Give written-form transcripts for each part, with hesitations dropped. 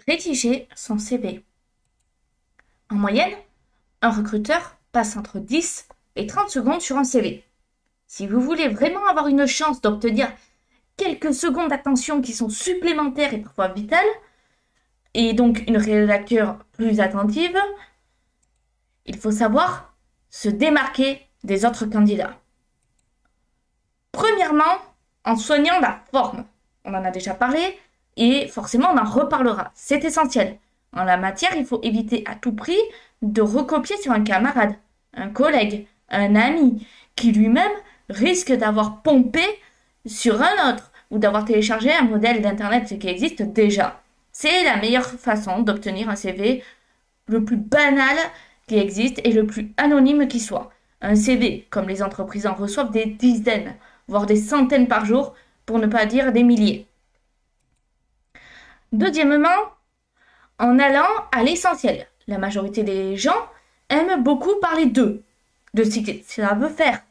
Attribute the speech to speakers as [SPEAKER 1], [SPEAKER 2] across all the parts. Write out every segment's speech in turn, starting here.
[SPEAKER 1] Rédiger son CV. En moyenne, un recruteur passe entre 10 et 30 secondes sur un CV. Si vous voulez vraiment avoir une chance d'obtenir quelques secondes d'attention qui sont supplémentaires et parfois vitales, et donc une rédacteur plus attentive, il faut savoir se démarquer des autres candidats. Premièrement, en soignant la forme. On en a déjà parlé et forcément on en reparlera. C'est essentiel. En la matière, il faut éviter à tout prix de recopier sur un camarade, un collègue, un ami, qui lui-même risque d'avoir pompé sur un autre ou d'avoir téléchargé un modèle d'Internet qui existe déjà. C'est la meilleure façon d'obtenir un CV le plus banal qui existe et le plus anonyme qui soit. Un CV, comme les entreprises en reçoivent des dizaines, voire des centaines par jour, pour ne pas dire des milliers. Deuxièmement, en allant à l'essentiel. La majorité des gens aiment beaucoup parler d'eux, de ce que ça veut faire.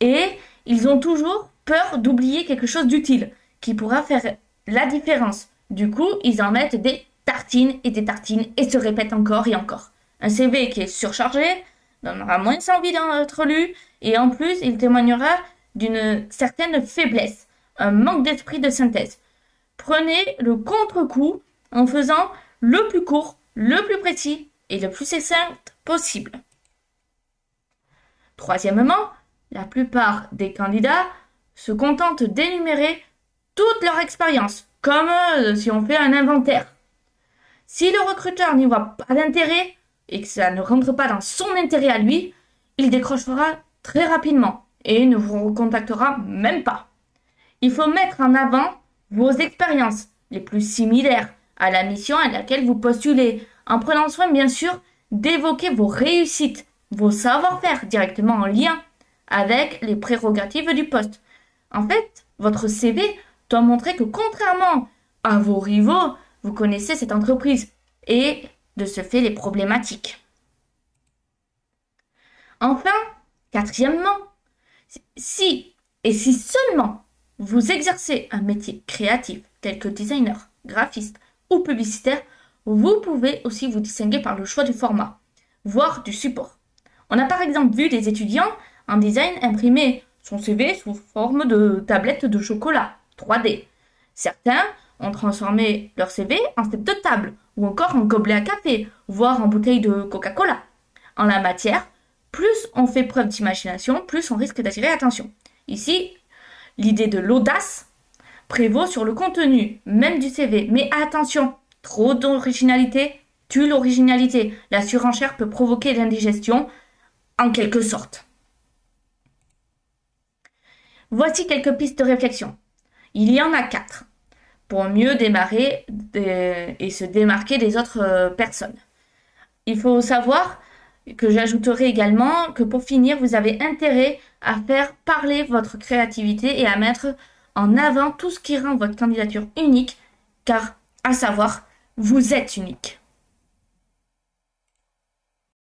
[SPEAKER 1] Et ils ont toujours peur d'oublier quelque chose d'utile, qui pourra faire la différence. Du coup, ils en mettent des tartines et se répètent encore et encore. Un CV qui est surchargé donnera moins envie d'être lu et en plus, il témoignera d'une certaine faiblesse, un manque d'esprit de synthèse. Prenez le contre-coup en faisant le plus court, le plus précis et le plus succinct possible. Troisièmement, la plupart des candidats se contentent d'énumérer toute leur expérience, comme si on fait un inventaire. Si le recruteur n'y voit pas d'intérêt et que ça ne rentre pas dans son intérêt à lui, il décrochera très rapidement et ne vous recontactera même pas. Il faut mettre en avant vos expériences les plus similaires à la mission à laquelle vous postulez, en prenant soin bien sûr d'évoquer vos réussites, vos savoir-faire directement en lien avec les prérogatives du poste. En fait, votre CV doit montrer que contrairement à vos rivaux, vous connaissez cette entreprise et de ce fait les problématiques. Enfin, quatrièmement, si seulement vous exercez un métier créatif tel que designer, graphiste ou publicitaire, vous pouvez aussi vous distinguer par le choix du format, voire du support. On a par exemple vu des étudiants en design imprimer son CV sous forme de tablette de chocolat 3D. Certains ont transformé leur CV en set de table ou encore en gobelet à café, voire en bouteille de Coca-Cola. En la matière, plus on fait preuve d'imagination, plus on risque d'attirer l'attention. Ici, l'idée de l'audace prévaut sur le contenu même du CV. Mais attention, trop d'originalité tue l'originalité. La surenchère peut provoquer l'indigestion en quelque sorte. Voici quelques pistes de réflexion. Il y en a 4 pour mieux démarrer et se démarquer des autres personnes. Il faut savoir que j'ajouterai également que pour finir, vous avez intérêt à faire parler votre créativité et à mettre en avant tout ce qui rend votre candidature unique, car, à savoir, vous êtes unique.